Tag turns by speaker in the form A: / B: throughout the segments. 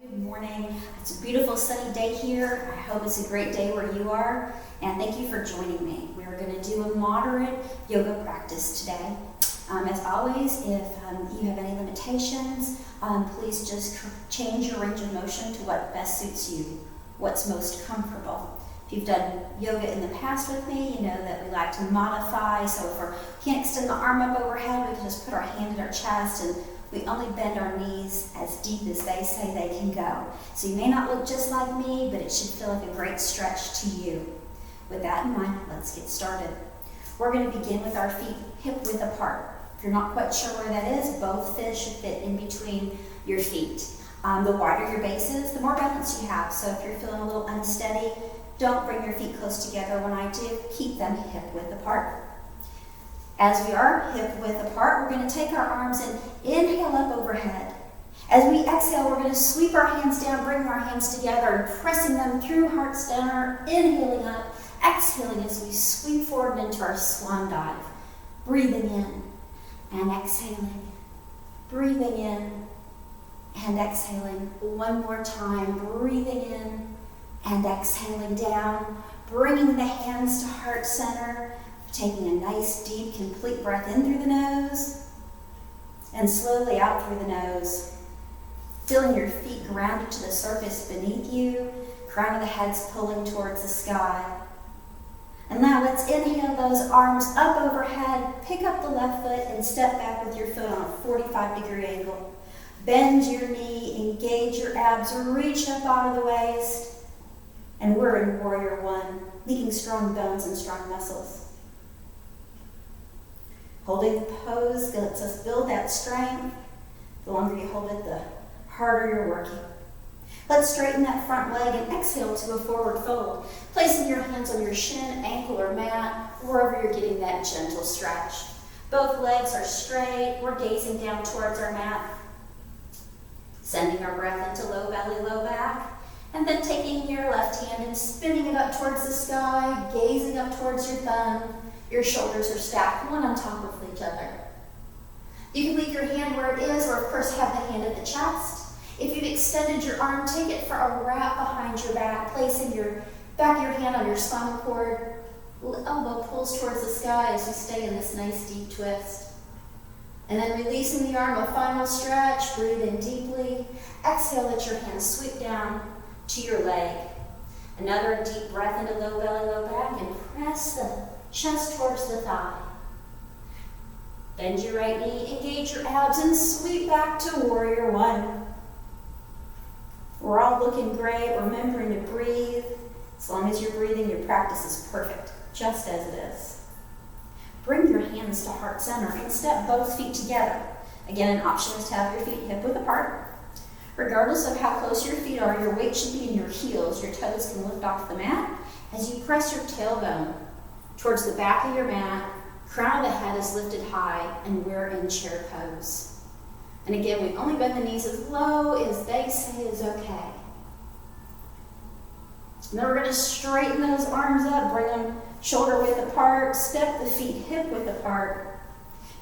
A: Good morning. It's a beautiful sunny day here. I hope it's a great day where you are, and thank you for joining me. We're going to do a moderate yoga practice today. As always, if you have any limitations, please just change your range of motion to what best suits you, what's most comfortable. If you've done yoga in the past with me, you know that we like to modify. So if we can't extend the arm up overhead, we can just put our hand at our chest, and we only bend our knees as deep as they say they can go. So you may not look just like me, but it should feel like a great stretch to you. With that in mind, let's get started. We're going to begin with our feet hip-width apart. If you're not quite sure where that is, both feet should fit in between your feet. The wider your base is, the more balance you have. So if you're feeling a little unsteady, don't bring your feet close together. When I do, keep them hip-width apart. As we are hip-width apart, we're going to take our arms and inhale up overhead. As we exhale, we're going to sweep our hands down, bring our hands together, and pressing them through heart center, inhaling up, exhaling as we sweep forward into our swan dive. Breathing in and exhaling. Breathing in and exhaling. One more time, breathing in and exhaling down, bringing the hands to heart center, taking a nice, deep, complete breath in through the nose and slowly out through the nose. Feeling your feet grounded to the surface beneath you, crown of the head's pulling towards the sky. And now let's inhale those arms up overhead, pick up the left foot and step back with your foot on a 45-degree angle. Bend your knee, engage your abs, reach up out of the waist. And we're in Warrior One, making strong bones and strong muscles. Holding the pose lets us build that strength. The longer you hold it, the harder you're working. Let's straighten that front leg and exhale to a forward fold, placing your hands on your shin, ankle, or mat, wherever you're getting that gentle stretch. Both legs are straight. We're gazing down towards our mat, sending our breath into low belly, low back, and then taking your left hand and spinning it up towards the sky, gazing up towards your thumb. Your shoulders are stacked one on top of each other. You can leave your hand where it is, or of course have the hand at the chest. If you've extended your arm, take it for a wrap behind your back, placing your back of your hand on your spinal cord. Elbow pulls towards the sky as you stay in this nice deep twist. And then releasing the arm, a final stretch. Breathe in deeply. Exhale, let your hands sweep down to your leg. Another deep breath into low belly, low back, and press the chest towards the thigh. Bend your right knee, engage your abs, and sweep back to Warrior One. We're all looking great, remembering to breathe. As long as you're breathing, your practice is perfect, just as it is. Bring your hands to heart center and step both feet together. Again, an option is to have your feet hip-width apart. Regardless of how close your feet are, your weight should be in your heels. Your toes can lift off the mat as you press your tailbone towards the back of your mat. Crown of the head is lifted high, and we're in chair pose. And again, we only bend the knees as low as they say is okay. And then we're going to straighten those arms up, bring them shoulder width apart, step the feet hip width apart.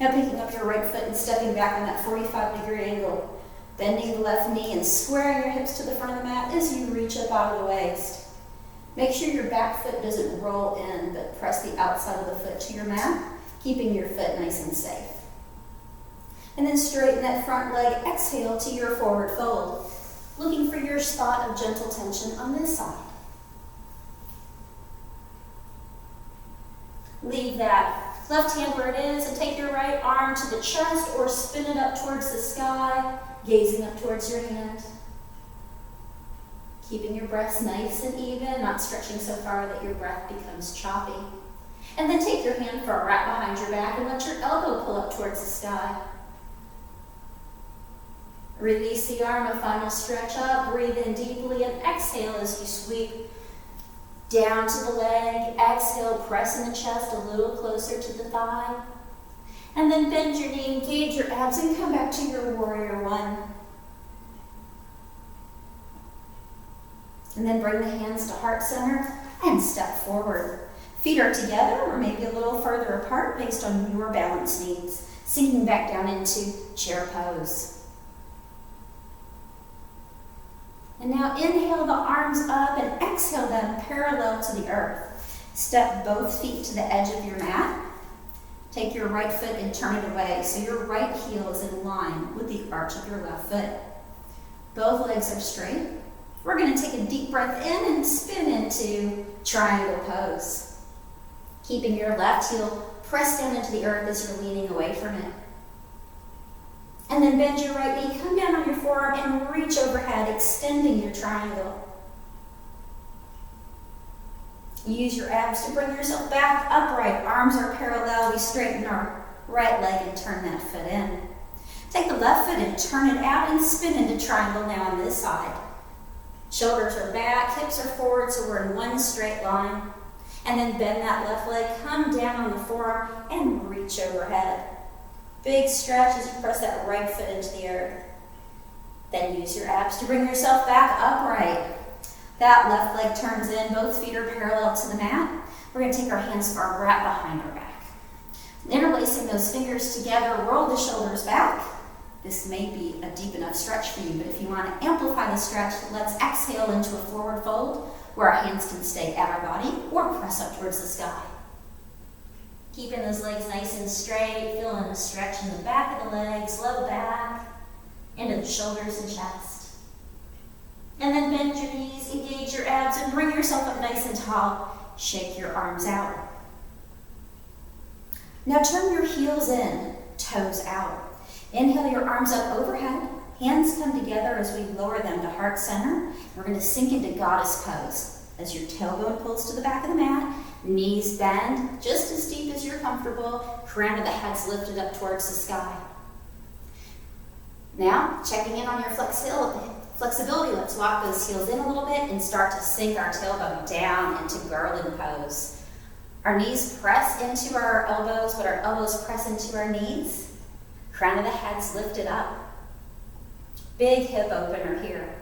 A: Now picking up your right foot and stepping back on that 45-degree angle, bending the left knee and squaring your hips to the front of the mat as you reach up out of the waist. Make sure your back foot doesn't roll in, but press the outside of the foot to your mat, keeping your foot nice and safe. And then straighten that front leg, exhale to your forward fold, looking for your spot of gentle tension on this side. Leave that left hand where it is and take your right arm to the chest or spin it up towards the sky, gazing up towards your hand. Keeping your breaths nice and even, not stretching so far that your breath becomes choppy. And then take your hand for a wrap behind your back and let your elbow pull up towards the sky. Release the arm, a final stretch up, breathe in deeply, and exhale as you sweep down to the leg. Exhale, press in the chest a little closer to the thigh. And then bend your knee, engage your abs, and come back to your Warrior One. And then bring the hands to heart center and step forward. Feet are together or maybe a little further apart based on your balance needs. Sinking back down into chair pose. And now inhale the arms up and exhale them parallel to the earth. Step both feet to the edge of your mat. Take your right foot and turn it away so your right heel is in line with the arch of your left foot. Both legs are straight. We're going to take a deep breath in and spin into triangle pose. Keeping your left heel pressed down into the earth as you're leaning away from it. And then bend your right knee, come down on your forearm and reach overhead, extending your triangle. Use your abs to bring yourself back upright. Arms are parallel. We straighten our right leg and turn that foot in. Take the left foot and turn it out and spin into triangle now on this side. Shoulders are back, hips are forward, so we're in one straight line. And then bend that left leg, come down on the forearm and reach overhead. Big stretch as you press that right foot into the earth. Then use your abs to bring yourself back upright. That left leg turns in, both feet are parallel to the mat. We're going to take our hands far wrap behind our back. Interlacing those fingers together, roll the shoulders back. This may be a deep enough stretch for you, but if you want to amplify the stretch, let's exhale into a forward fold where our hands can stay at our body or press up towards the sky. Keeping those legs nice and straight, feeling a stretch in the back of the legs, low back, into the shoulders and chest. And then bend your knees, engage your abs, and bring yourself up nice and tall. Shake your arms out. Now turn your heels in, toes out. Inhale your arms up overhead. Hands come together as we lower them to heart center. We're going to sink into goddess pose. As your tailbone pulls to the back of the mat, knees bend just as deep as you're comfortable, crown of the head's lifted up towards the sky. Now, checking in on your flexibility, let's walk those heels in a little bit and start to sink our tailbone down into garland pose. Our knees press into our elbows, but our elbows press into our knees. Crown of the head's lifted up. Big hip opener here.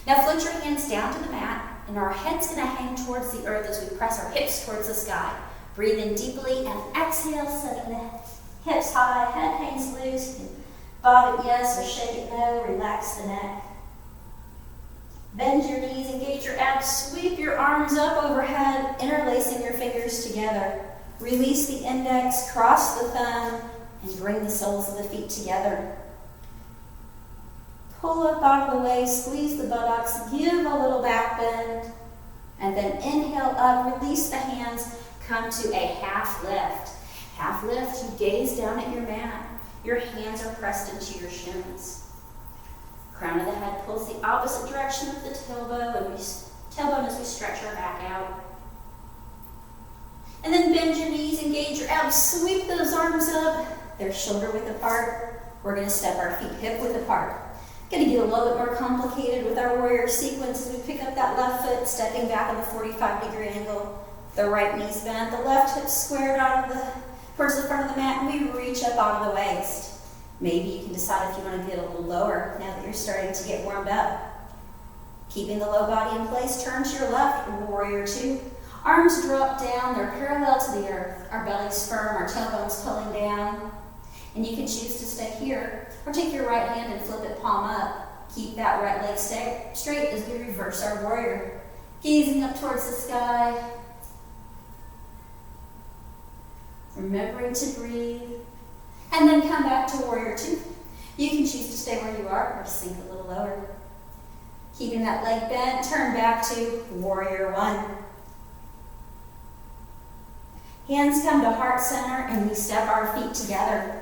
A: Now float your hands down to the mat, and our head's going to hang towards the earth as we press our hips towards the sky. Breathe in deeply and exhale, setting the hips high, head hangs loose. You can bob it yes or shake it no, relax the neck. Bend your knees, engage your abs, sweep your arms up overhead, interlacing your fingers together. Release the index, cross the thumb, and bring the soles of the feet together. Pull up out of the way, squeeze the buttocks, give a little back bend, and then inhale up, release the hands, come to a half lift. Half lift, you gaze down at your mat. Your hands are pressed into your shins. Crown of the head pulls the opposite direction of the tailbone as we stretch our back out. And then bend your knees, engage your abs, sweep those arms up. They're shoulder width apart. We're going to step our feet hip width apart. Going to get a little bit more complicated with our warrior sequence as we pick up that left foot, stepping back in the 45-degree angle. The right knee's bent, the left hip squared towards the front of the mat, and we reach up out of the waist. Maybe you can decide if you want to get a little lower now that you're starting to get warmed up. Keeping the low body in place, turn to your left, warrior two. Arms drop down, they're parallel to the earth. Our belly's firm, our tailbone's pulling down. And you can choose to stay here, or take your right hand and flip it palm up. Keep that right leg straight as we reverse our warrior. Gazing up towards the sky. Remembering to breathe. And then come back to warrior two. You can choose to stay where you are or sink a little lower. Keeping that leg bent, turn back to warrior one. Hands come to heart center and we step our feet together.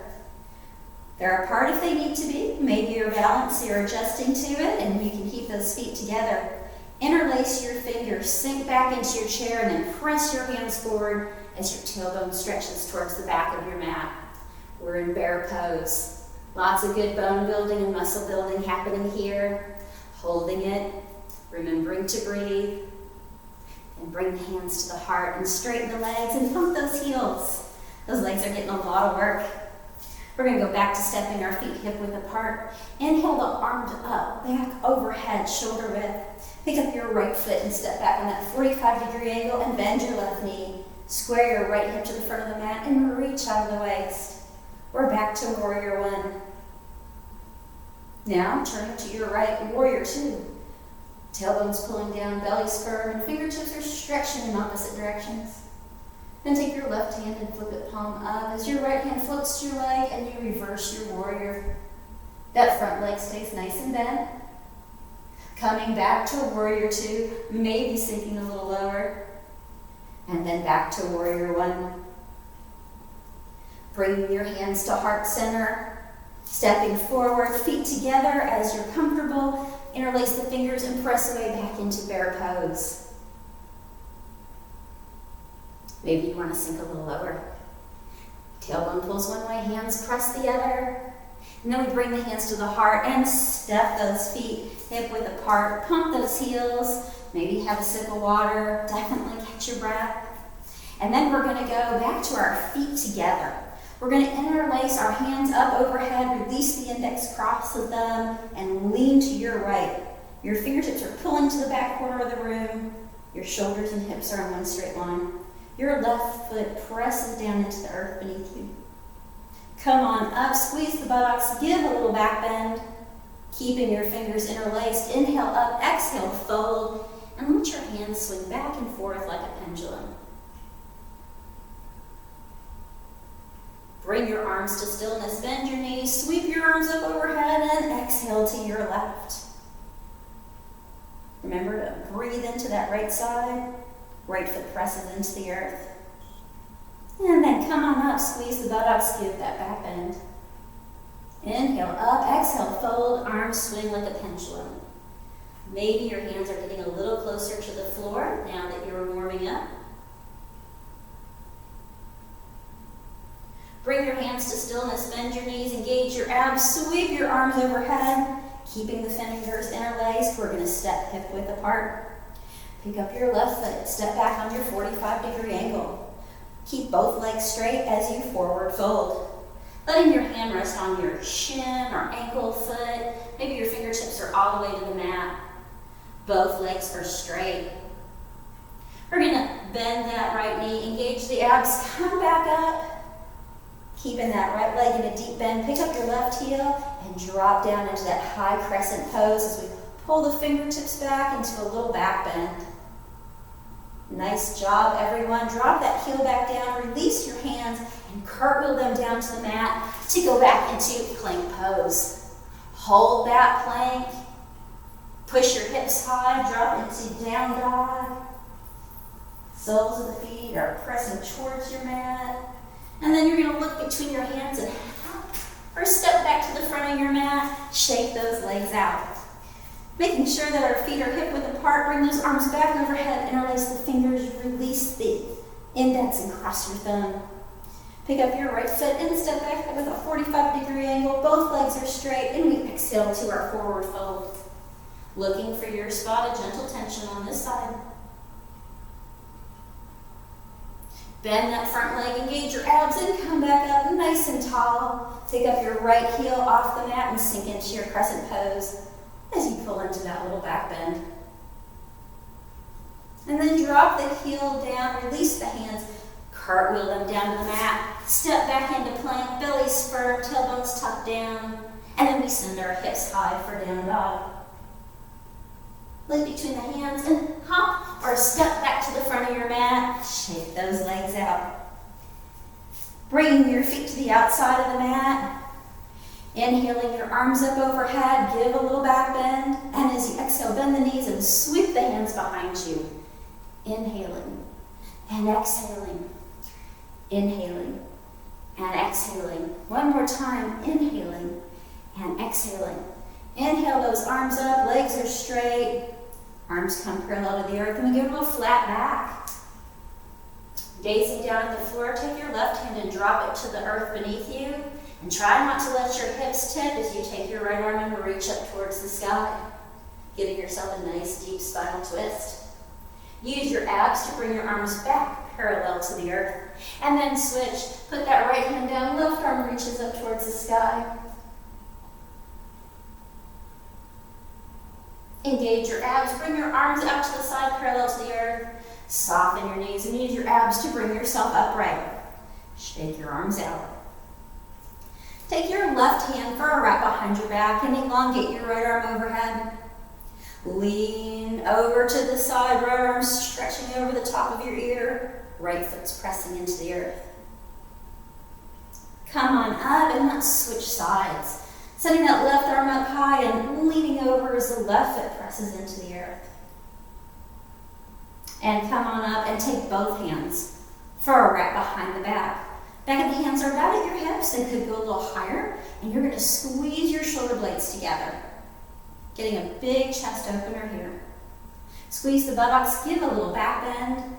A: They're apart if they need to be. Maybe you're balanced, you're adjusting to it, and you can keep those feet together. Interlace your fingers, sink back into your chair, and then press your hands forward as your tailbone stretches towards the back of your mat. We're in bear pose. Lots of good bone building and muscle building happening here. Holding it, remembering to breathe, and bring the hands to the heart and straighten the legs and pump those heels. Those legs are getting a lot of work. We're going to go back to stepping our feet hip width apart. Inhale the arms up, back overhead, shoulder width. Pick up your right foot and step back on that 45-degree angle and bend your left knee. Square your right hip to the front of the mat and reach out of the waist. We're back to warrior one. Now turning to your right, warrior two. Tailbone's pulling down, belly's firm, and fingertips are stretching in opposite directions. Then take your left hand and flip it palm up as your right hand floats your leg and you reverse your warrior. That front leg stays nice and bent. Coming back to warrior two, maybe sinking a little lower. And then back to warrior one. Bringing your hands to heart center. Stepping forward, feet together as you're comfortable. Interlace the fingers and press away back into bear pose. Maybe you want to sink a little lower. Tailbone pulls one way, hands press the other. And then we bring the hands to the heart and step those feet hip width apart. Pump those heels. Maybe have a sip of water. Definitely catch your breath. And then we're going to go back to our feet together. We're going to interlace our hands up overhead, release the index, cross the thumb, and lean to your right. Your fingertips are pulling to the back corner of the room. Your shoulders and hips are in one straight line. Your left foot presses down into the earth beneath you. Come on up, squeeze the buttocks, give a little back bend. Keeping your fingers interlaced, inhale up, exhale, fold, and let your hands swing back and forth like a pendulum. Bring your arms to stillness, bend your knees, sweep your arms up overhead, and exhale to your left. Remember to breathe into that right side. Right foot presses into the earth. And then come on up, squeeze the buttocks, give that back bend. Inhale up, exhale, fold, arms swing like a pendulum. Maybe your hands are getting a little closer to the floor now that you're warming up. Bring your hands to stillness, bend your knees, engage your abs, sweep your arms overhead, keeping the fingers interlaced. We're going to step hip width apart. Pick up your left foot, step back on your 45-degree angle. Keep both legs straight as you forward fold. Letting your hand rest on your shin or ankle foot. Maybe your fingertips are all the way to the mat. Both legs are straight. We're going to bend that right knee, engage the abs, come back up. Keeping that right leg in a deep bend, pick up your left heel and drop down into that high crescent pose as we pull the fingertips back into a little back bend. Nice job, everyone. Drop that heel back down, release your hands, and cartwheel them down to the mat to go back into plank pose. Hold that plank. Push your hips high, drop into down dog. Soles of the feet are pressing towards your mat. And then you're going to look between your hands and or step back to the front of your mat, shake those legs out. Making sure that our feet are hip width apart, bring those arms back overhead, interlace the fingers, release the index and cross your thumb. Pick up your right foot and step back with a 45-degree angle. Both legs are straight and we exhale to our forward fold. Looking for your spot of gentle tension on this side. Bend that front leg, engage your abs, and come back up nice and tall. Pick up your right heel off the mat and sink into your crescent pose as you pull into that little back bend. And then drop the heel down, release the hands, cartwheel them down to the mat, step back into plank, belly's firm, tailbones tucked down, and then we send our hips high for down dog. Leg between the hands and hop or step back to the front of your mat. Shake those legs out. Bringing your feet to the outside of the mat. Inhaling your arms up overhead, give a little back bend. And as you exhale, bend the knees and sweep the hands behind you. Inhaling and exhaling. Inhaling and exhaling. One more time, inhaling and exhaling. Inhale those arms up, legs are straight. Arms come parallel to the earth, and we give a little flat back. Gazing down at the floor, take your left hand and drop it to the earth beneath you. And try not to let your hips tip as you take your right arm and reach up towards the sky, giving yourself a nice deep spinal twist. Use your abs to bring your arms back parallel to the earth. And then switch. Put that right hand down, left arm reaches up towards the sky. Engage your abs, bring your arms out to the side parallel to the earth. Soften your knees and use your abs to bring yourself upright. Shake your arms out. Take your left hand for a wrap behind your back and elongate your right arm overhead. Lean over to the side, right arm stretching over the top of your ear, right foot's pressing into the earth. Come on up and let's switch sides. Setting that left arm up high and leaning over as the left foot presses into the earth. And come on up and take both hands far right behind the back. Back of the hands are about at your hips and could go a little higher, and you're going to squeeze your shoulder blades together. Getting a big chest opener here. Squeeze the buttocks, give a little back bend.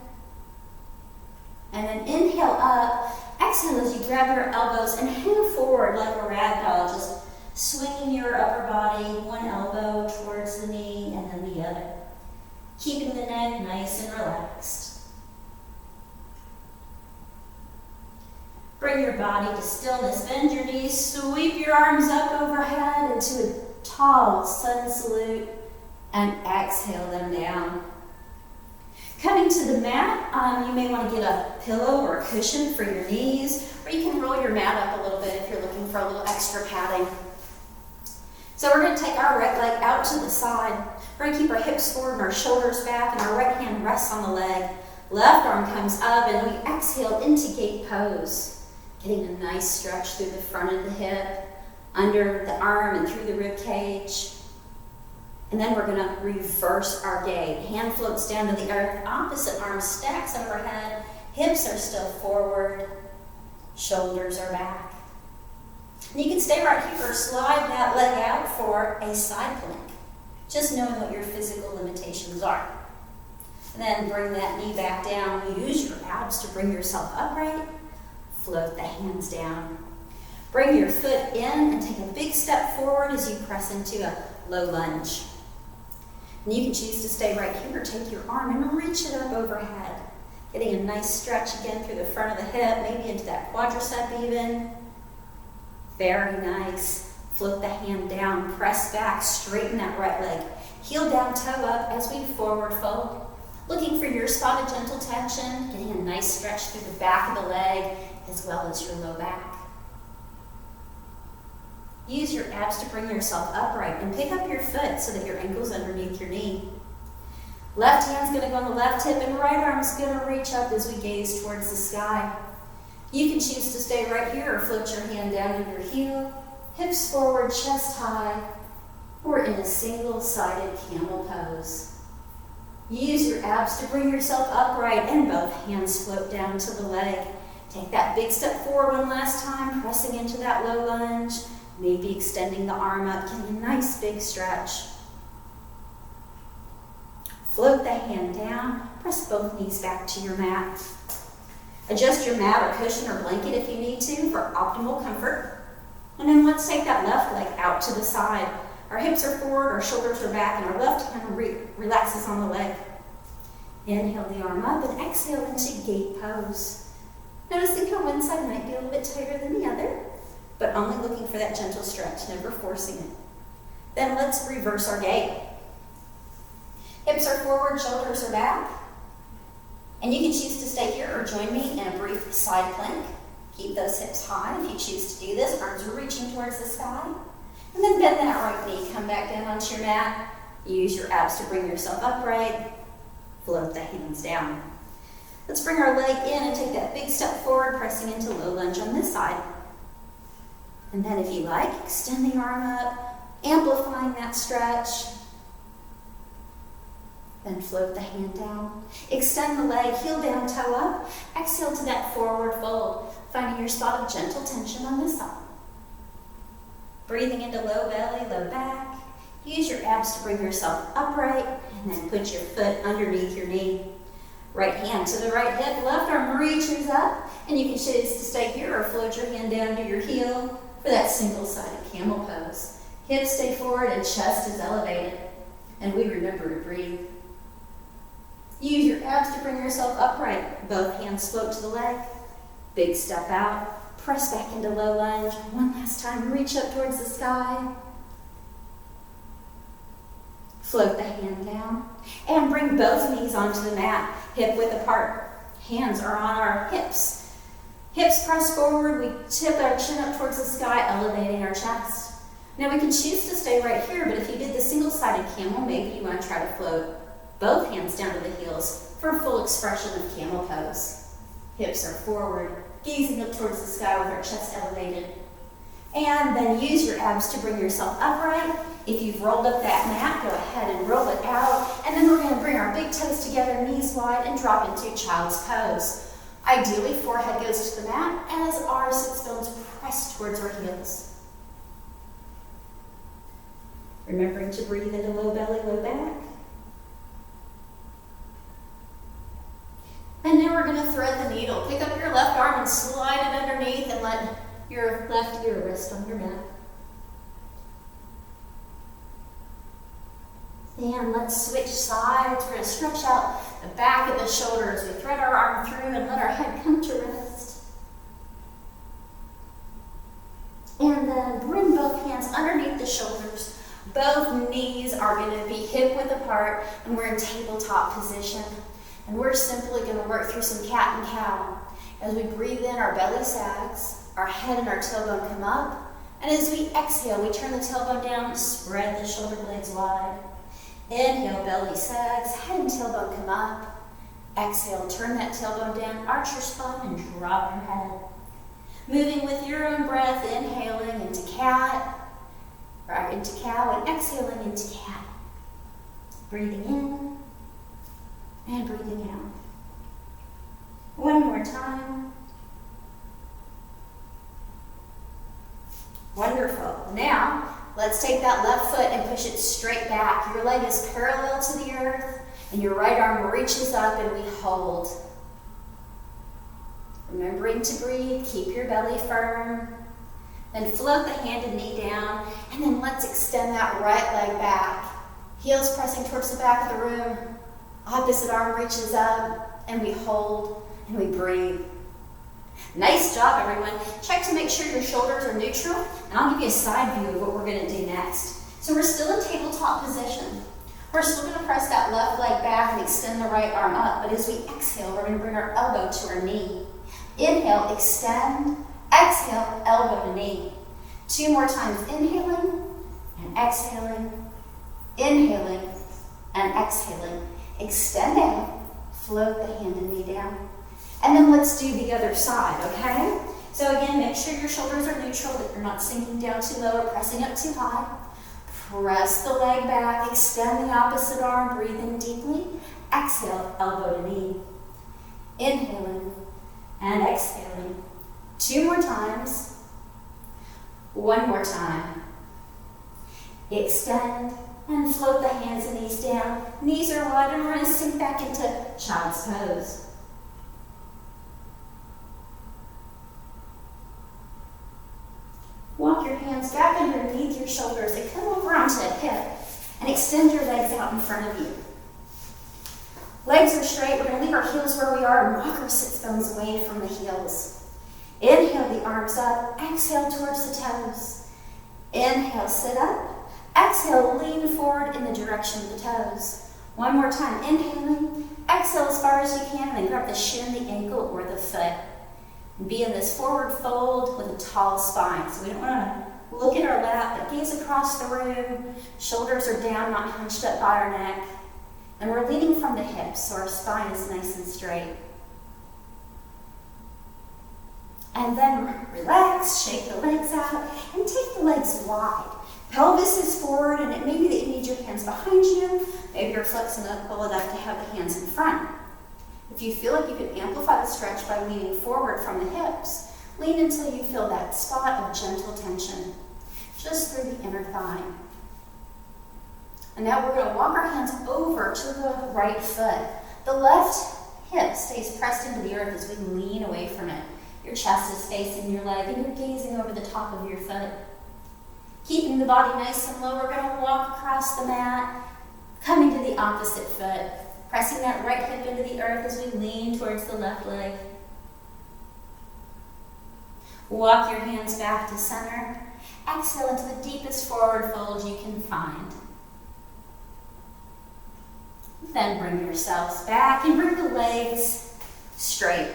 A: And then inhale up, exhale as you grab your elbows and hang forward like a rag doll, just swinging your upper body, one elbow towards the knee and then the other. Keeping the neck nice and relaxed. Bring your body to stillness, bend your knees, sweep your arms up overhead into a tall sun salute, and exhale them down. Coming to the mat, you may want to get a pillow or a cushion for your knees, or you can roll your mat up a little bit if you're looking for a little extra padding. So we're going to take our right leg out to the side. We're going to keep our hips forward and our shoulders back, and our right hand rests on the leg. Left arm comes up, and we exhale into gate pose. Getting a nice stretch through the front of the hip, under the arm and through the rib cage. And then we're going to reverse our gait. Hand floats down to the earth, opposite arm stacks overhead, hips are still forward, shoulders are back. And you can stay right here or slide that leg out for a side plank, just knowing what your physical limitations are. And then bring that knee back down. Use your abs to bring yourself upright. Float the hands down. Bring your foot in and take a big step forward as you press into a low lunge. And you can choose to stay right here or take your arm and reach it up overhead. Getting a nice stretch again through the front of the hip, maybe into that quadricep even. Very nice. Float the hand down, press back, straighten that right leg. Heel down, toe up as we forward fold. Looking for your spot of gentle tension, getting a nice stretch through the back of the leg as well as your low back. Use your abs to bring yourself upright and pick up your foot so that your ankle's underneath your knee. Left hand's going to go on the left hip and right arm's going to reach up as we gaze towards the sky. You can choose to stay right here or float your hand down to your heel, hips forward, chest high, or in a single-sided camel pose. Use your abs to bring yourself upright and both hands float down to the leg. Take that big step forward one last time, pressing into that low lunge, maybe extending the arm up, getting a nice big stretch. Float the hand down, press both knees back to your mat. Adjust your mat or cushion or blanket if you need to for optimal comfort. And then let's take that left leg out to the side. Our hips are forward, our shoulders are back, and our left hand relaxes on the leg. Inhale the arm up and exhale into gate pose. Noticing how one side might be a little bit tighter than the other, but only looking for that gentle stretch, never forcing it. Then let's reverse our gait. Hips are forward, shoulders are back. And you can choose to stay here or join me in a brief side plank. Keep those hips high if you choose to do this. Arms are reaching towards the sky. And then bend that right knee. Come back down onto your mat. Use your abs to bring yourself upright. Float the hands down. Let's bring our leg in and take that big step forward, pressing into low lunge on this side. And then if you like, extend the arm up, amplifying that stretch. Then float the hand down. Extend the leg, heel down, toe up. Exhale to that forward fold, finding your spot of gentle tension on this side. Breathing into low belly, low back. Use your abs to bring yourself upright, and then put your foot underneath your knee. Right hand to the right hip, left arm reaches up, and you can choose to stay here or float your hand down to your heel for that single-sided camel pose. Hips stay forward and chest is elevated, and we remember to breathe. Use your abs to bring yourself upright. Both hands float to the leg. Big step out. Press back into low lunge. One last time, reach up towards the sky. Float the hand down. And bring both knees onto the mat, hip width apart. Hands are on our hips. Hips press forward. We tip our chin up towards the sky, elevating our chest. Now we can choose to stay right here, but if you did the single-sided camel, maybe you want to try to float both hands down to the heels for a full expression of camel pose. Hips are forward, gazing up towards the sky with our chest elevated. And then use your abs to bring yourself upright. If you've rolled up that mat, go ahead and roll it out. And then we're going to bring our big toes together, knees wide, and drop into child's pose. Ideally, forehead goes to the mat as our sits bones press towards our heels. Remembering to breathe into low belly, low back. And now we're going to thread the needle. Pick up your left arm and slide it underneath and let your left ear rest on your mat. And let's switch sides. We're going to stretch out the back of the shoulders. We thread our arm through and let our head come to rest. And then bring both hands underneath the shoulders. Both knees are going to be hip width apart, and we're in tabletop position. And we're simply going to work through some cat and cow. As we breathe in, our belly sags. Our head and our tailbone come up, and as we exhale, we turn the tailbone down and spread the shoulder blades wide. Inhale, belly sags, head and tailbone come up. Exhale, turn that tailbone down, arch your spine, and drop your head. Moving with your own breath, inhaling into cat, or into cow, and exhaling into cat. Breathing in, and breathing out. One more time. Wonderful. Now, let's take that left foot and push it straight back. Your leg is parallel to the earth, and your right arm reaches up, and we hold. Remembering to breathe, keep your belly firm. Then float the hand and knee down, and then let's extend that right leg back. Heels pressing towards the back of the room. Opposite arm reaches up, and we hold, and we breathe. Nice job, everyone. Check to make sure your shoulders are neutral, and I'll give you a side view of what we're going to do next. So we're still in tabletop position. We're still going to press that left leg back and extend the right arm up, but as we exhale, we're going to bring our elbow to our knee. Inhale, extend. Exhale, elbow to knee. 2 more times, inhaling and exhaling. Inhaling and exhaling. Extend out, float the hand and knee down. And then let's do the other side, okay? So again, make sure your shoulders are neutral, that you're not sinking down too low or pressing up too high. Press the leg back, extend the opposite arm, breathe in deeply. Exhale, elbow to knee. Inhaling and exhaling. 2 more times. 1 more time. Extend and float the hands and knees down. Knees are wide, and we're going to sink back into child's pose. Walk your hands back underneath your shoulders and come over onto a hip and extend your legs out in front of you. Legs are straight. We're going to leave our heels where we are and walk our sits bones away from the heels. Inhale the arms up. Exhale towards the toes. Inhale, sit up. Exhale, lean forward in the direction of the toes. 1 more time. Inhaling. Exhale as far as you can, and then grab the shin, the ankle, or the foot. Be in this forward fold with a tall spine. So we don't want to look at our lap, but gaze across the room. Shoulders are down, not hunched up by our neck. And we're leaning from the hips, so our spine is nice and straight. And then relax, shake the legs out, and take the legs wide. Pelvis is forward, and it may be that you need your hands behind you. Maybe you're flexible enough to have the hands in front. If you feel like you can amplify the stretch by leaning forward from the hips, lean until you feel that spot of gentle tension, just through the inner thigh. And now we're going to walk our hands over to the right foot. The left hip stays pressed into the earth as we lean away from it. Your chest is facing your leg, and you're gazing over the top of your foot. Keeping the body nice and low, we're going to walk across the mat, coming to the opposite foot. Pressing that right hip into the earth as we lean towards the left leg. Walk your hands back to center. Exhale into the deepest forward fold you can find. Then bring yourselves back and bring the legs straight.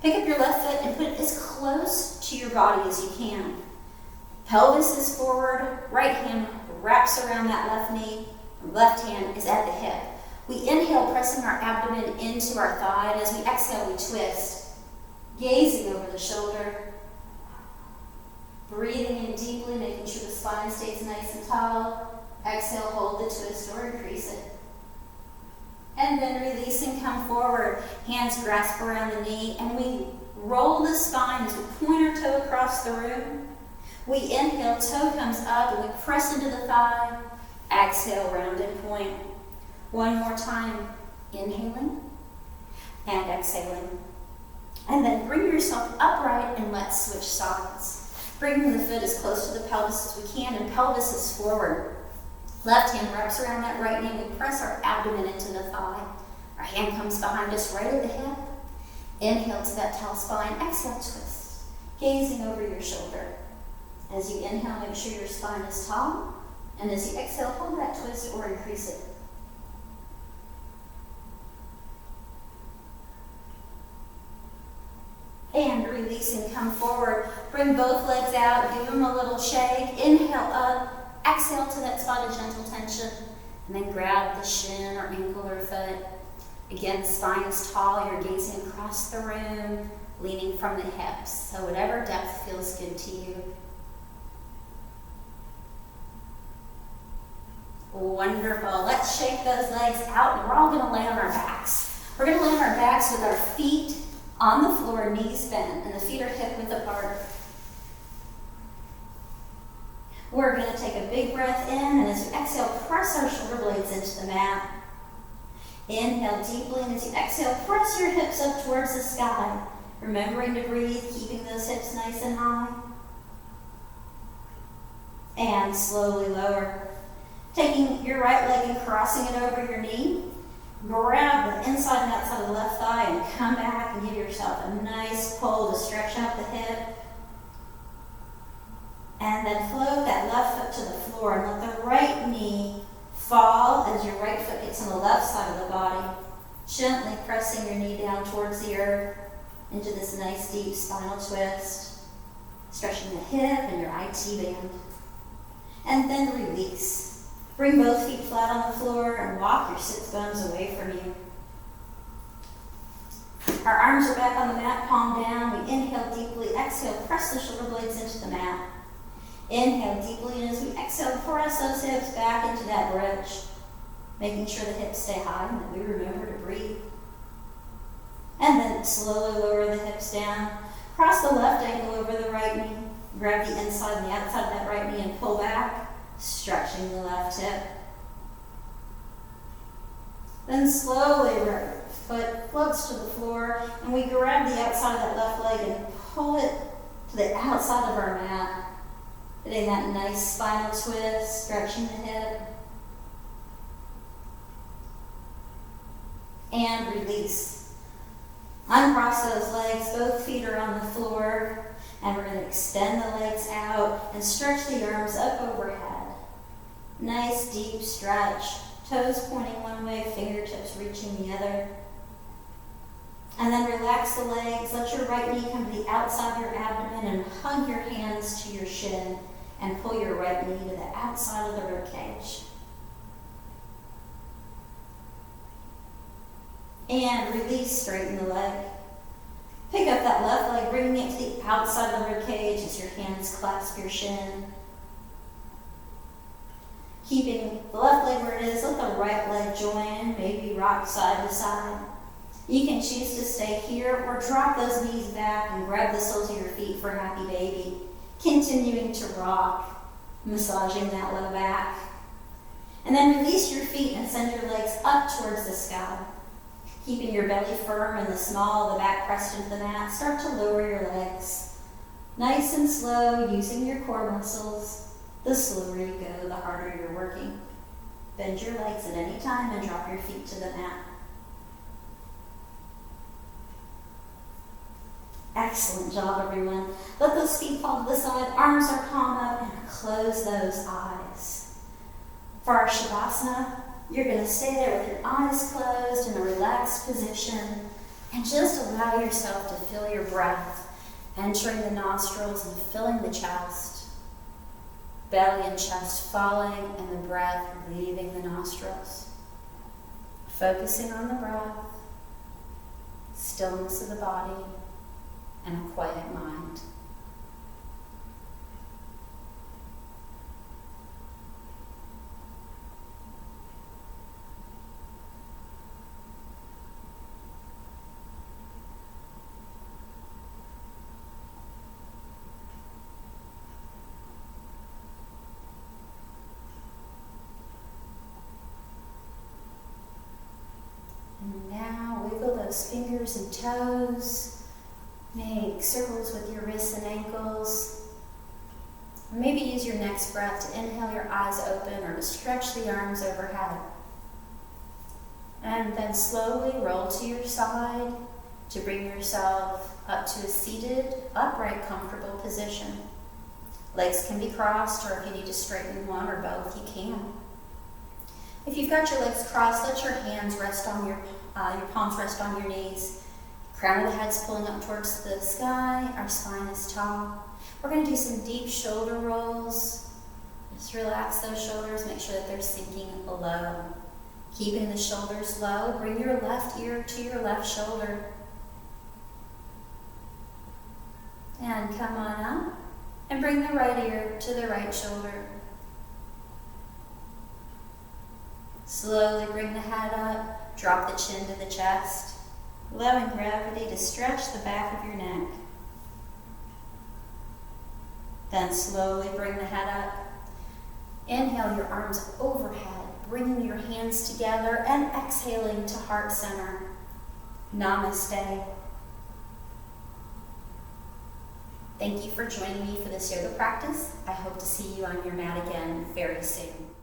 A: Pick up your left foot and put it as close to your body as you can. Pelvis is forward, right hand wraps around that left knee, left hand is at the hip. We inhale, pressing our abdomen into our thigh, and as we exhale, we twist, gazing over the shoulder, breathing in deeply, making sure the spine stays nice and tall. Exhale, hold the twist or increase it. And then releasing, come forward, hands grasp around the knee, and we roll the spine as we point our toe across the room. We inhale, toe comes up, and we press into the thigh. Exhale, round and point. One more time, inhaling and exhaling. And then bring yourself upright and let's switch sides. Bringing the foot as close to the pelvis as we can, and pelvis is forward. Left hand wraps around that right knee. We press our abdomen into the thigh. Our hand comes behind us right at the hip. Inhale to that tall spine. Exhale, twist. Gazing over your shoulder. As you inhale, make sure your spine is tall. And as you exhale, hold that twist or increase it. And releasing, come forward. Bring both legs out. Give them a little shake. Inhale up. Exhale to that spot of gentle tension, and then grab the shin or ankle or foot. Again, the spine is tall, you're gazing across the room, leaning from the hips. So whatever depth feels good to you. Wonderful. Let's shake those legs out, and we're all going to lay on our backs. We're going to lay on our backs with our feet on the floor, knees bent, and the feet are hip-width apart. We're going to take a big breath in, and as you exhale, press our shoulder blades into the mat. Inhale deeply, and as you exhale, press your hips up towards the sky, remembering to breathe, keeping those hips nice and high. And slowly lower. Taking your right leg and crossing it over your knee, grab the inside and outside of the left thigh and come back and give yourself a nice pull to stretch out the hip. And then float that left foot to the floor and let the right knee fall as your right foot gets on the left side of the body. Gently pressing your knee down towards the earth into this nice deep spinal twist. Stretching the hip and your IT band. And then release. Bring both feet flat on the floor and walk your sits bones away from you. Our arms are back on the mat, palm down. We inhale deeply, exhale, press the shoulder blades into the mat. Inhale deeply, and as we exhale, press those hips back into that bridge, making sure the hips stay high and that we remember to breathe. And then slowly lower the hips down. Cross the left ankle over the right knee. Grab the inside and the outside of that right knee and pull back, stretching the left hip. Then slowly right foot floats to the floor, and we grab the outside of that left leg and pull it to the outside of our mat. Getting that nice spinal twist, stretching the hip. And release. Uncross those legs, both feet are on the floor, and we're going to extend the legs out and stretch the arms up overhead. Nice deep stretch, toes pointing one way, fingertips reaching the other. And then relax the legs, let your right knee come to the outside of your abdomen and hug your hands to your shin. And pull your right knee to the outside of the rib cage. And release, straighten the leg. Pick up that left leg, bringing it to the outside of the rib cage as your hands clasp your shin. Keeping the left leg where it is, let the right leg join, maybe rock side to side. You can choose to stay here or drop those knees back and grab the soles of your feet for happy baby. Continuing to rock, massaging that low back. And then release your feet and send your legs up towards the sky. Keeping your belly firm and the small of the back pressed into the mat, start to lower your legs. Nice and slow, using your core muscles. The slower you go, the harder you're working. Bend your legs at any time and drop your feet to the mat. Excellent job, everyone. Let those feet fall to the side, arms are palm up, and close those eyes. For our Shavasana, you're going to stay there with your eyes closed in a relaxed position and just allow yourself to feel your breath entering the nostrils and filling the chest. belly and chest falling and the breath leaving the nostrils. Focusing on the breath, stillness of the body, and a quiet mind. And now wiggle those fingers and toes. Make circles with your wrists and ankles. Maybe use your next breath to inhale your eyes open or to stretch the arms overhead. And then slowly roll to your side to bring yourself up to a seated, upright, comfortable position. Legs can be crossed, or if you need to straighten one or both, you can. If you've got your legs crossed, let your hands rest on your palms rest on your knees. Crown of the head's pulling up towards the sky. Our spine is tall. We're going to do some deep shoulder rolls. Just relax those shoulders. Make sure that they're sinking low. Keeping the shoulders low, bring your left ear to your left shoulder. And come on up. And bring the right ear to the right shoulder. Slowly bring the head up, drop the chin to the chest, allowing gravity to stretch the back of your neck. Then slowly bring the head up. Inhale your arms overhead, bringing your hands together and exhaling to heart center. Namaste. Thank you for joining me for this yoga practice. I hope to see you on your mat again very soon.